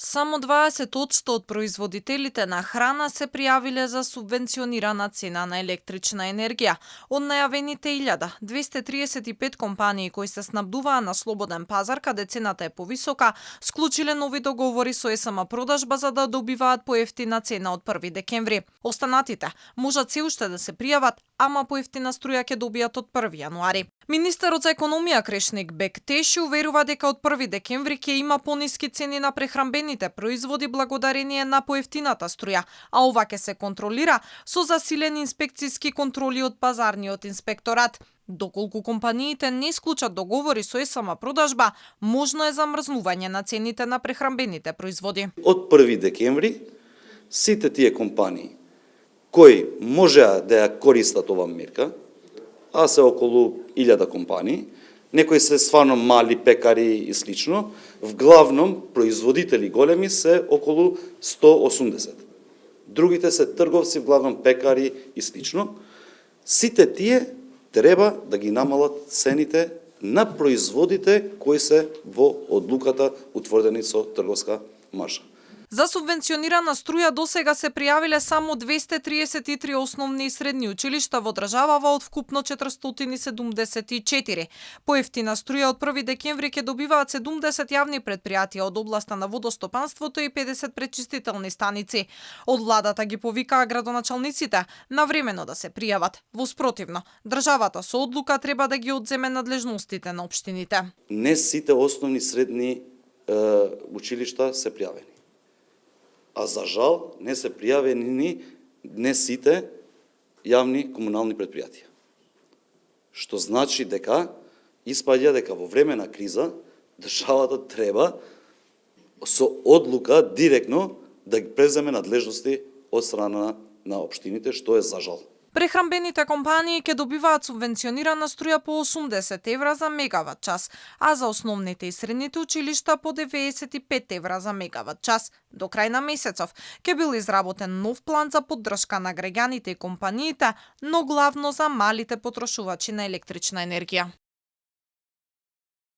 Само 20% од производителите на храна се пријавиле за субвенционирана цена на електрична енергија. Од најавените 1235 компании кои се снабдуваа на слободен пазар каде цената е повисока, склучиле нови договори со СМ продажба за да добиваат поевтина цена од 1 декември. Останатите можат се уште да се пријават, ама поевтина струја ќе добијат од 1 јануари. Министерот за економија Крешник Бектеши уверува дека од 1 декември ќе има пониски цени на прехранбените производи благодарение на поевтината струја, а ова ќе се контролира со засилени инспекциски контроли од пазарниот инспекторат. Доколку компаниите не склучат договори со СМ продажба, можно е замрзнување на цените на прехранбените производи. Од 1 декември сите тие компании кои можеа да ја користат оваа мерка, а се околу 1000 компании, некои се стварно мали пекари и слично, вглавном производители големи се околу 180. Другите се трговци, вглавном пекари и слично. Сите тие треба да ги намалат цените на производите кои се во одлуката утврдени со трговска маржа. За субвенционирана струја досега се пријавиле само 233 основни и средни училишта во државава од вкупно 474. Поевтина струја од 1 декември ќе добиваат 70 јавни предпријатија од областа на водостопанството и 50 пречистителни станици. Од владата ги повикаа градоначалниците навремено да се пријават. Во спротивно, државата со одлука треба да ги одземе надлежностите на општините. Не сите основни и средни училишта се пријавени. А за жал не се пријавени не сите јавни комунални предпријатија. Што значи дека испаѓа дека во време на криза државата треба со одлука директно да ги преземе надлежности од страна на општините, што е за жал. Прехранбените компании ќе добиваат субвенционирана струја по 80 евра за мегават час, а за основните и средните училишта по 95 евра за мегават час. До крај на месецов ќе бил изработен нов план за поддршка на граѓаните и компаниите, но главно за малите потрошувачи на електрична енергија.